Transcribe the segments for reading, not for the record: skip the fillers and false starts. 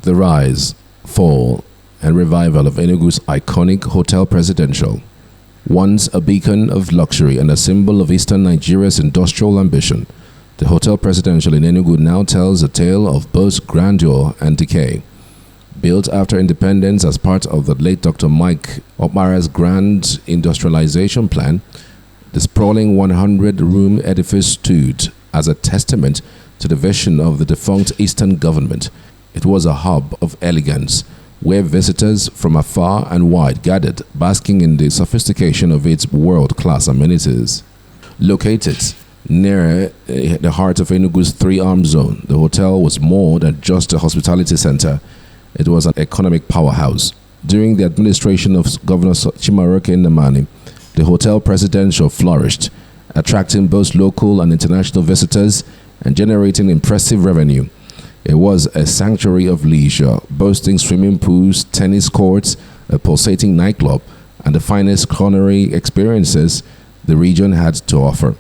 The rise, fall, and revival of Enugu's iconic Hotel Presidential. Once a beacon of luxury and a symbol of Eastern Nigeria's industrial ambition, the Hotel Presidential in Enugu now tells a tale of both grandeur and decay. Built after independence as part of the late Dr. Mike Okpara's grand industrialization plan, the sprawling 100-room edifice stood as a testament to the vision of the defunct Eastern government. It was a hub of elegance, where visitors from afar and wide gathered, basking in the sophistication of its world-class amenities. Located near the heart of Enugu's three-arm zone, the hotel was more than just a hospitality center. It was an economic powerhouse. During the administration of Governor Chimaroke Nnamani, the Hotel Presidential flourished, attracting both local and international visitors and generating impressive revenue. It was a sanctuary of leisure, boasting swimming pools, tennis courts, a pulsating nightclub, and the finest culinary experiences the region had to offer.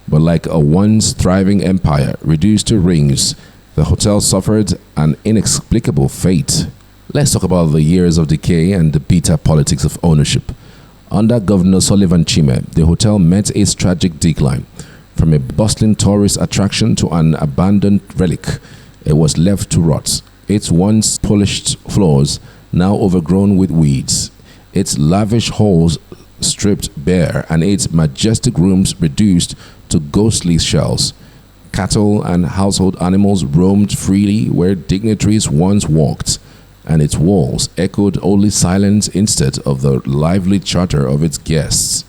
But like a once thriving empire reduced to ruins, the hotel suffered an inexplicable fate. Let's talk about the years of decay and the bitter politics of ownership. Under Governor Sullivan Chime, the hotel met its tragic decline. From a bustling tourist attraction to an abandoned relic, it was left to rot, its once polished floors now overgrown with weeds, its lavish halls stripped bare, and its majestic rooms reduced to ghostly shells. Cattle and household animals roamed freely where dignitaries once walked, and its walls echoed only silence instead of the lively chatter of its guests.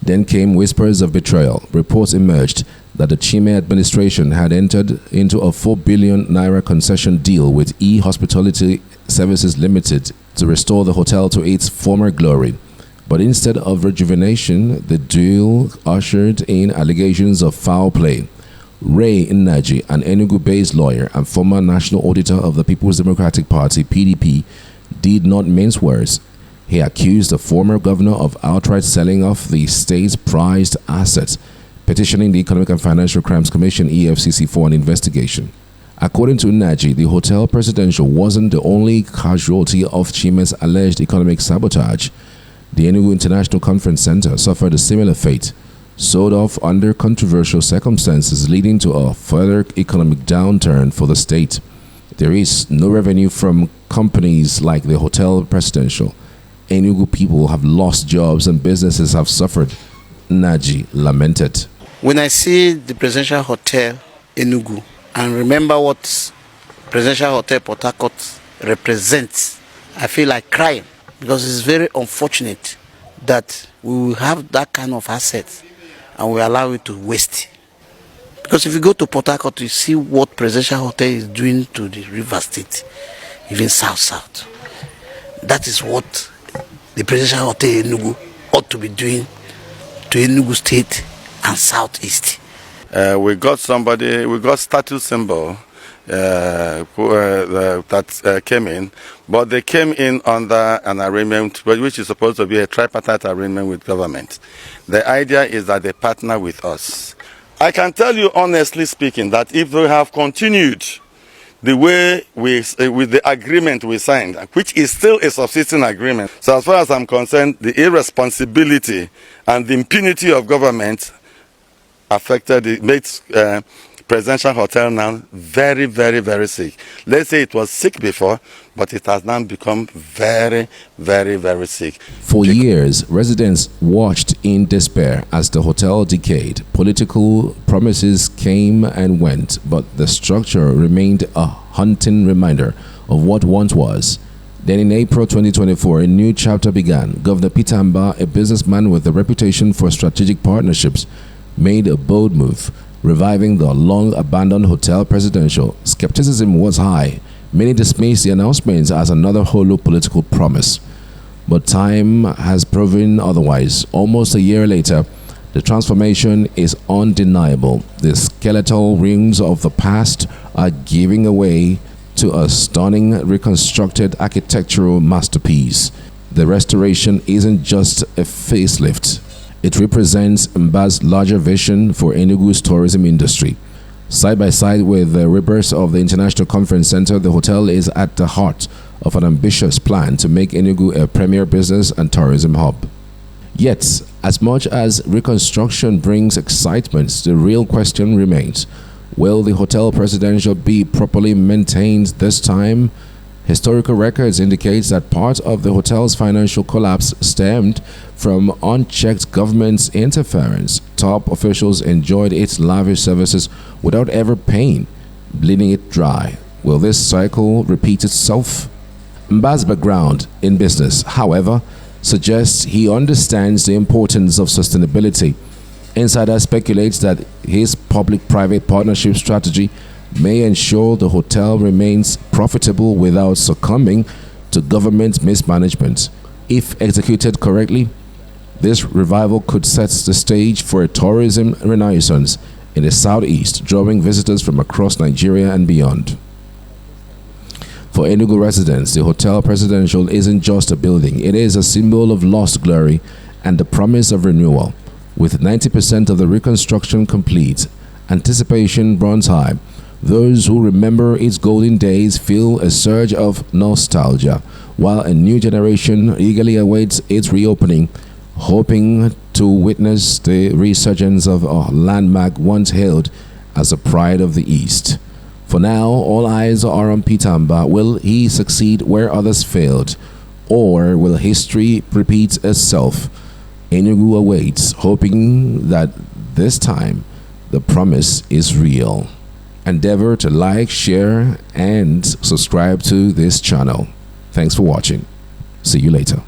Then came whispers of betrayal. Reports emerged that the Chime administration had entered into a 4 billion naira concession deal with E-Hospitality Services Limited to restore the hotel to its former glory. But instead of rejuvenation, the deal ushered in allegations of foul play. Ray Nnaji, an Enugu-based lawyer and former national auditor of the People's Democratic Party (PDP), did not mince words. He accused the former governor of outright selling off the state's prized assets, petitioning the Economic and Financial Crimes Commission (EFCC) for an investigation. According to Nnaji, the Hotel Presidential wasn't the only casualty of Chime's alleged economic sabotage. The Enugu International Conference Center suffered a similar fate, sold off under controversial circumstances, leading to a further economic downturn for the state. There is no revenue from companies like the Hotel Presidential. Enugu people have lost jobs and businesses have suffered, Nnaji lamented. When I see the Presidential Hotel Enugu and remember what Presidential Hotel Port Harcourt represents, I feel like crying, because it's very unfortunate that we will have that kind of asset and we allow it to waste. Because if you go to Port Harcourt, you see what Presidential Hotel is doing to the River State, even South. That is what the Presidential Hotel Enugu ought to be doing to Enugu State and Southeast. We got status symbol that came in, but they came in under an arrangement which is supposed to be a tripartite arrangement with government. The idea is that they partner with us. I can tell you honestly speaking that if we have continued the way with the agreement we signed, which is still a subsisting agreement, so as far as I'm concerned, the irresponsibility and the impunity of government affected it, made Presidential Hotel now very, very, very sick. Let's say it was sick before, but it has now become very, very, very sick. For years, residents watched in despair as the hotel decayed. Political promises came and went, but the structure remained a haunting reminder of what once was. Then in April 2024, a new chapter began. Governor Peter Mbah, a businessman with a reputation for strategic partnerships, made a bold move, reviving the long-abandoned Hotel Presidential. Skepticism was high. Many dismissed the announcements as another hollow political promise. But time has proven otherwise. Almost a year later, the transformation is undeniable. The skeletal ruins of the past are giving way to a stunning reconstructed architectural masterpiece. The restoration isn't just a facelift. It represents Mbah's larger vision for Enugu's tourism industry. Side by side with the rebirth of the International Conference Center, the hotel is at the heart of an ambitious plan to make Enugu a premier business and tourism hub. Yet, as much as reconstruction brings excitement, the real question remains: will the Hotel Presidential be properly maintained this time? Historical records indicate that part of the hotel's financial collapse stemmed from unchecked government interference. Top officials enjoyed its lavish services without ever paying, bleeding it dry. Will this cycle repeat itself? Mbah's background in business, however, suggests he understands the importance of sustainability. Insider speculates that his public-private partnership strategy may ensure the hotel remains profitable without succumbing to government mismanagement. If executed correctly, this revival could set the stage for a tourism renaissance in the southeast, drawing visitors from across Nigeria and beyond. For Enugu residents, the Hotel Presidential isn't just a building, it is a symbol of lost glory and the promise of renewal. With 90% of the reconstruction complete, anticipation runs high. Those who remember its golden days feel a surge of nostalgia, while a new generation eagerly awaits its reopening, hoping to witness the resurgence of a landmark once hailed as the pride of the East. For now, all eyes are on Peter Mbah. Will he succeed where others failed, or will history repeat itself? Enugu awaits, hoping that this time the promise is real. Endeavor to like, share, and subscribe to this channel. Thanks for watching. See you later.